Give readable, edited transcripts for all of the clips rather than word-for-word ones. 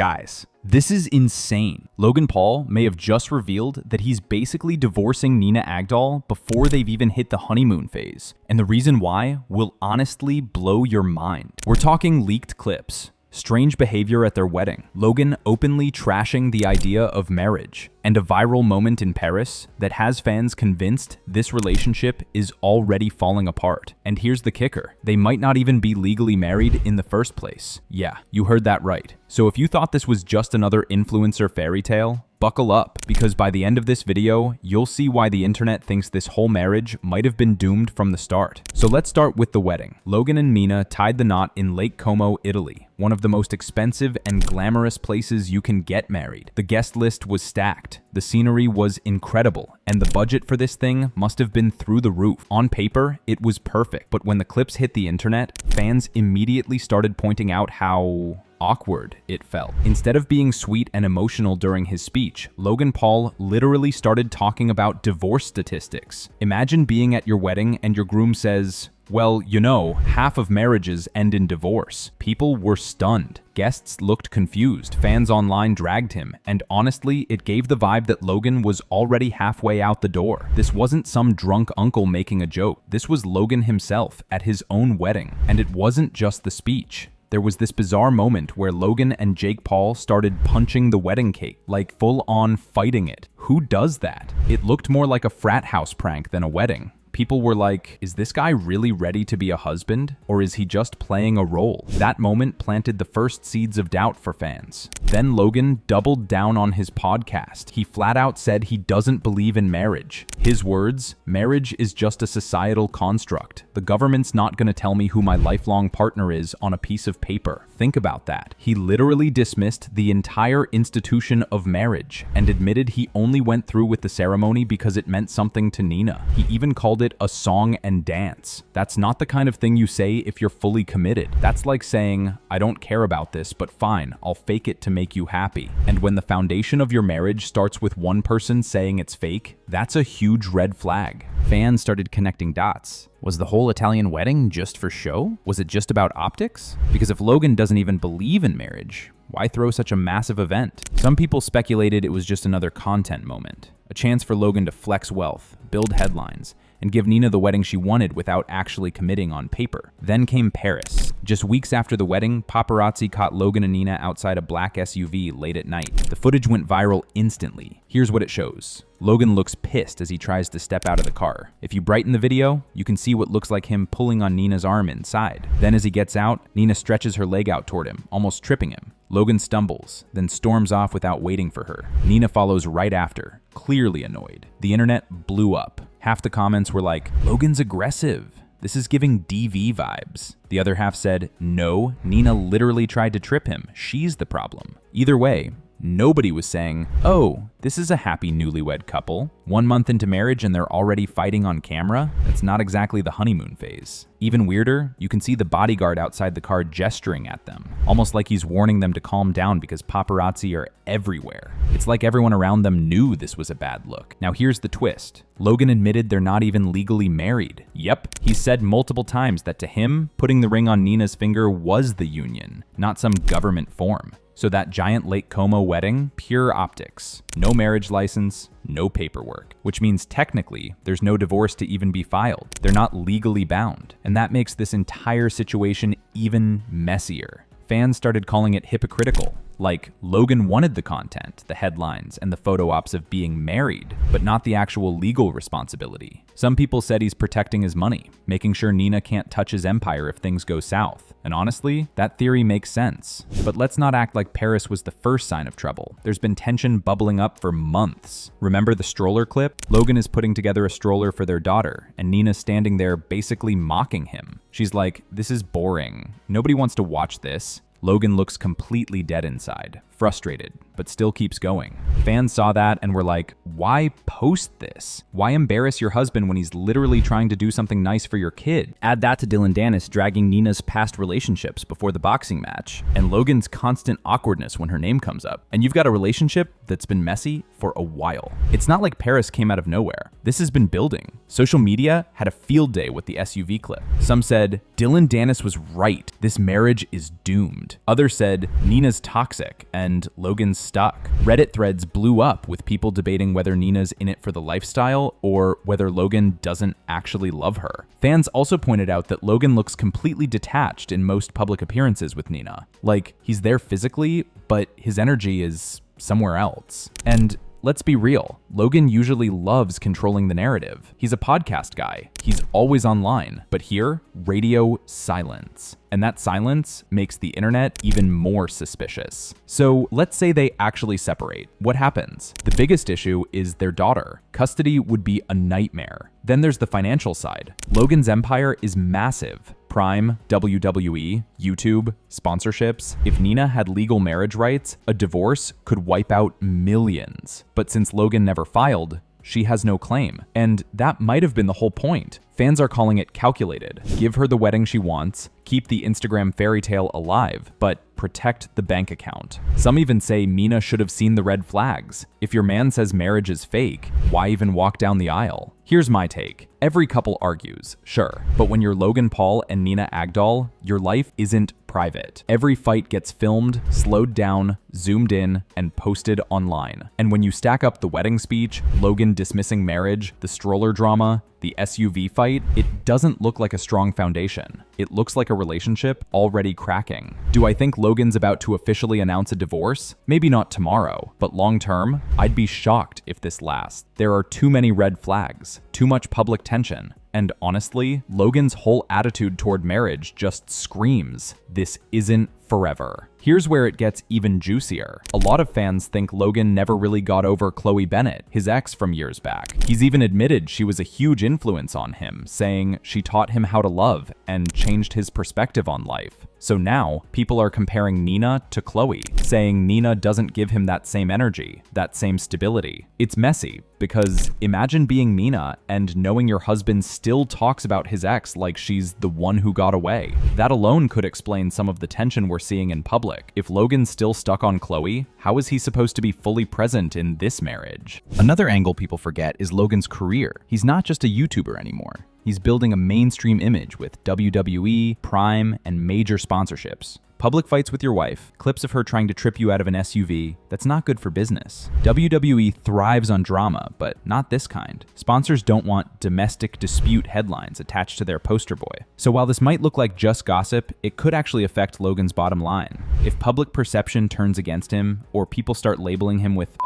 Guys, this is insane. Logan Paul may have just revealed that he's basically divorcing Nina Agdal before they've even hit the honeymoon phase. And the reason why will honestly blow your mind. We're talking leaked clips, strange behavior at their wedding, Logan openly trashing the idea of marriage, and a viral moment in Paris that has fans convinced this relationship is already falling apart. And here's the kicker. They might not even be legally married in the first place. Yeah, you heard that right. So if you thought this was just another influencer fairy tale, buckle up, because by the end of this video, you'll see why the internet thinks this whole marriage might have been doomed from the start. So let's start with the wedding. Logan and Nina tied the knot in Lake Como, Italy, one of the most expensive and glamorous places you can get married. The guest list was stacked, the scenery was incredible, and the budget for this thing must have been through the roof. On paper, it was perfect, but when the clips hit the internet, fans immediately started pointing out how awkward it felt. Instead of being sweet and emotional during his speech, Logan Paul literally started talking about divorce statistics. Imagine being at your wedding and your groom says, "Well, you know, half of marriages end in divorce." People were stunned. Guests looked confused. Fans online dragged him. And honestly, it gave the vibe that Logan was already halfway out the door. This wasn't some drunk uncle making a joke. This was Logan himself at his own wedding. And it wasn't just the speech. There was this bizarre moment where Logan and Jake Paul started punching the wedding cake, like full-on fighting it. Who does that? It looked more like a frat house prank than a wedding. People were like, is this guy really ready to be a husband? Or is he just playing a role? That moment planted the first seeds of doubt for fans. Then Logan doubled down on his podcast. He flat out said he doesn't believe in marriage. His words, "Marriage is just a societal construct. The government's not gonna tell me who my lifelong partner is on a piece of paper." Think about that. He literally dismissed the entire institution of marriage and admitted he only went through with the ceremony because it meant something to Nina. He even called it a song and dance. That's not the kind of thing you say if you're fully committed. That's like saying, "I don't care about this, but fine, I'll fake it to make you happy." And when the foundation of your marriage starts with one person saying it's fake, that's a huge red flag. Fans started connecting dots. Was the whole Italian wedding just for show? Was it just about optics? Because if Logan doesn't even believe in marriage, why throw such a massive event? Some people speculated it was just another content moment, a chance for Logan to flex wealth, build headlines, and give Nina the wedding she wanted without actually committing on paper. Then came Paris. Just weeks after the wedding, paparazzi caught Logan and Nina outside a black SUV late at night. The footage went viral instantly. Here's what it shows. Logan looks pissed as he tries to step out of the car. If you brighten the video, you can see what looks like him pulling on Nina's arm inside. Then as he gets out, Nina stretches her leg out toward him, almost tripping him. Logan stumbles, then storms off without waiting for her. Nina follows right after, clearly annoyed. The internet blew up. Half the comments were like, "Logan's aggressive. This is giving DV vibes." The other half said, "No, Nina literally tried to trip him. She's the problem." Either way, nobody was saying, "Oh, this is a happy newlywed couple. 1 month into marriage and they're already fighting on camera?" That's not exactly the honeymoon phase. Even weirder, you can see the bodyguard outside the car gesturing at them, almost like he's warning them to calm down because paparazzi are everywhere. It's like everyone around them knew this was a bad look. Now here's the twist. Logan admitted they're not even legally married. Yep, he said multiple times that to him, putting the ring on Nina's finger was the union, not some government form. So that giant Lake Como wedding, pure optics. No marriage license, no paperwork, which means technically there's no divorce to even be filed. They're not legally bound. And that makes this entire situation even messier. Fans started calling it hypocritical. Like, Logan wanted the content, the headlines, and the photo ops of being married, but not the actual legal responsibility. Some people said he's protecting his money, making sure Nina can't touch his empire if things go south. And honestly, that theory makes sense. But let's not act like Paris was the first sign of trouble. There's been tension bubbling up for months. Remember the stroller clip? Logan is putting together a stroller for their daughter, and Nina's standing there basically mocking him. She's like, "This is boring. Nobody wants to watch this." Logan looks completely dead inside, frustrated, but still keeps going. Fans saw that and were like, why post this? Why embarrass your husband when he's literally trying to do something nice for your kid? Add that to Dillon Danis dragging Nina's past relationships before the boxing match, and Logan's constant awkwardness when her name comes up, and you've got a relationship that's been messy for a while. It's not like Paris came out of nowhere. This has been building. Social media had a field day with the SUV clip. Some said, Dillon Danis was right. This marriage is doomed. Others said, Nina's toxic and Logan's stuck. Reddit threads blew up with people debating whether Nina's in it for the lifestyle or whether Logan doesn't actually love her. Fans also pointed out that Logan looks completely detached in most public appearances with Nina. Like, he's there physically, but his energy is somewhere else. And let's be real, Logan usually loves controlling the narrative. He's a podcast guy. He's always online. But here, radio silence. And that silence makes the internet even more suspicious. So let's say they actually separate. What happens? The biggest issue is their daughter. Custody would be a nightmare. Then there's the financial side. Logan's empire is massive. Prime, WWE, YouTube, sponsorships. If Nina had legal marriage rights, a divorce could wipe out millions. But since Logan never filed, she has no claim. And that might have been the whole point. Fans are calling it calculated. Give her the wedding she wants, keep the Instagram fairy tale alive, but protect the bank account. Some even say Nina should have seen the red flags. If your man says marriage is fake, why even walk down the aisle? Here's my take. Every couple argues, sure, but when you're Logan Paul and Nina Agdal, your life isn't private. Every fight gets filmed, slowed down, zoomed in, and posted online. And when you stack up the wedding speech, Logan dismissing marriage, the stroller drama, the SUV fight, it doesn't look like a strong foundation. It looks like a relationship already cracking. Do I think Logan's about to officially announce a divorce? Maybe not tomorrow, but long term, I'd be shocked if this lasts. There are too many red flags, too much public tension. And honestly, Logan's whole attitude toward marriage just screams, this isn't forever. Here's where it gets even juicier. A lot of fans think Logan never really got over Chloe Bennett, his ex from years back. He's even admitted she was a huge influence on him, saying she taught him how to love and changed his perspective on life. So now, people are comparing Nina to Chloe, saying Nina doesn't give him that same energy, that same stability. It's messy, because imagine being Nina and knowing your husband still talks about his ex like she's the one who got away. That alone could explain some of the tension we're seeing in public. If Logan's still stuck on Chloe, how is he supposed to be fully present in this marriage? Another angle people forget is Logan's career. He's not just a YouTuber anymore. He's building a mainstream image with WWE, Prime, and major sponsorships. Public fights with your wife, clips of her trying to trip you out of an SUV, that's not good for business. WWE thrives on drama, but not this kind. Sponsors don't want domestic dispute headlines attached to their poster boy. So while this might look like just gossip, it could actually affect Logan's bottom line. If public perception turns against him, or people start labeling him with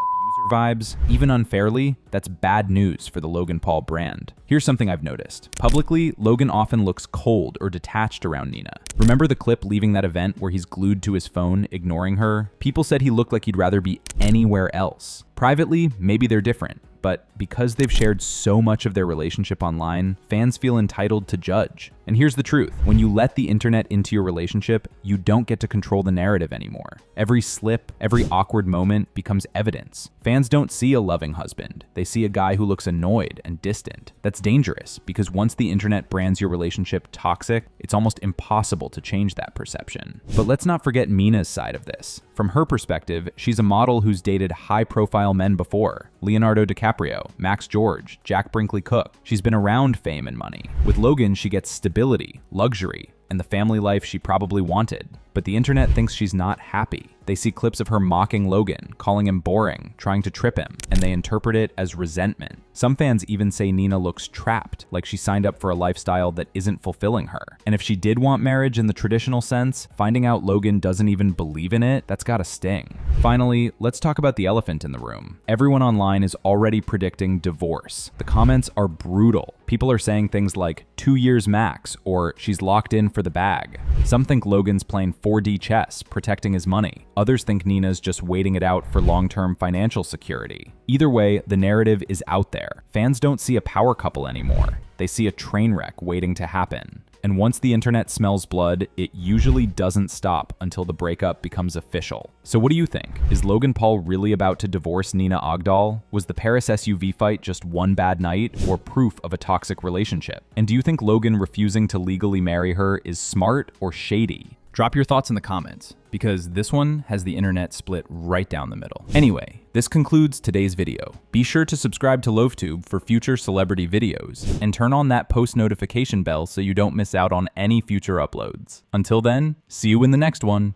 vibes, even unfairly, that's bad news for the Logan Paul brand. Here's something I've noticed. Publicly, Logan often looks cold or detached around Nina. Remember the clip leaving that event where he's glued to his phone, ignoring her? People said he looked like he'd rather be anywhere else. Privately, maybe they're different. But because they've shared so much of their relationship online, fans feel entitled to judge. And here's the truth. When you let the internet into your relationship, you don't get to control the narrative anymore. Every slip, every awkward moment becomes evidence. Fans don't see a loving husband. They see a guy who looks annoyed and distant. That's dangerous because once the internet brands your relationship toxic, it's almost impossible to change that perception. But let's not forget Mina's side of this. From her perspective, she's a model who's dated high-profile men before. Leonardo DiCaprio, Max George, Jack Brinkley Cook. She's been around fame and money. With Logan, she gets stability, luxury, and the family life she probably wanted. But the internet thinks she's not happy. They see clips of her mocking Logan, calling him boring, trying to trip him, and they interpret it as resentment. Some fans even say Nina looks trapped, like she signed up for a lifestyle that isn't fulfilling her. And if she did want marriage in the traditional sense, finding out Logan doesn't even believe in it, that's gotta sting. Finally, let's talk about the elephant in the room. Everyone online is already predicting divorce. The comments are brutal. People are saying things like 2 years max, or she's locked in for the bag. Some think Logan's playing 4D chess, protecting his money. Others think Nina's just waiting it out for long-term financial security. Either way, the narrative is out there. Fans don't see a power couple anymore. They see a train wreck waiting to happen. And once the internet smells blood, it usually doesn't stop until the breakup becomes official. So what do you think? Is Logan Paul really about to divorce Nina Agdal? Was the Paris SUV fight just one bad night or proof of a toxic relationship? And do you think Logan refusing to legally marry her is smart or shady? Drop your thoughts in the comments, because this one has the internet split right down the middle. Anyway, this concludes today's video. Be sure to subscribe to LoafTube for future celebrity videos, and turn on that post notification bell so you don't miss out on any future uploads. Until then, see you in the next one.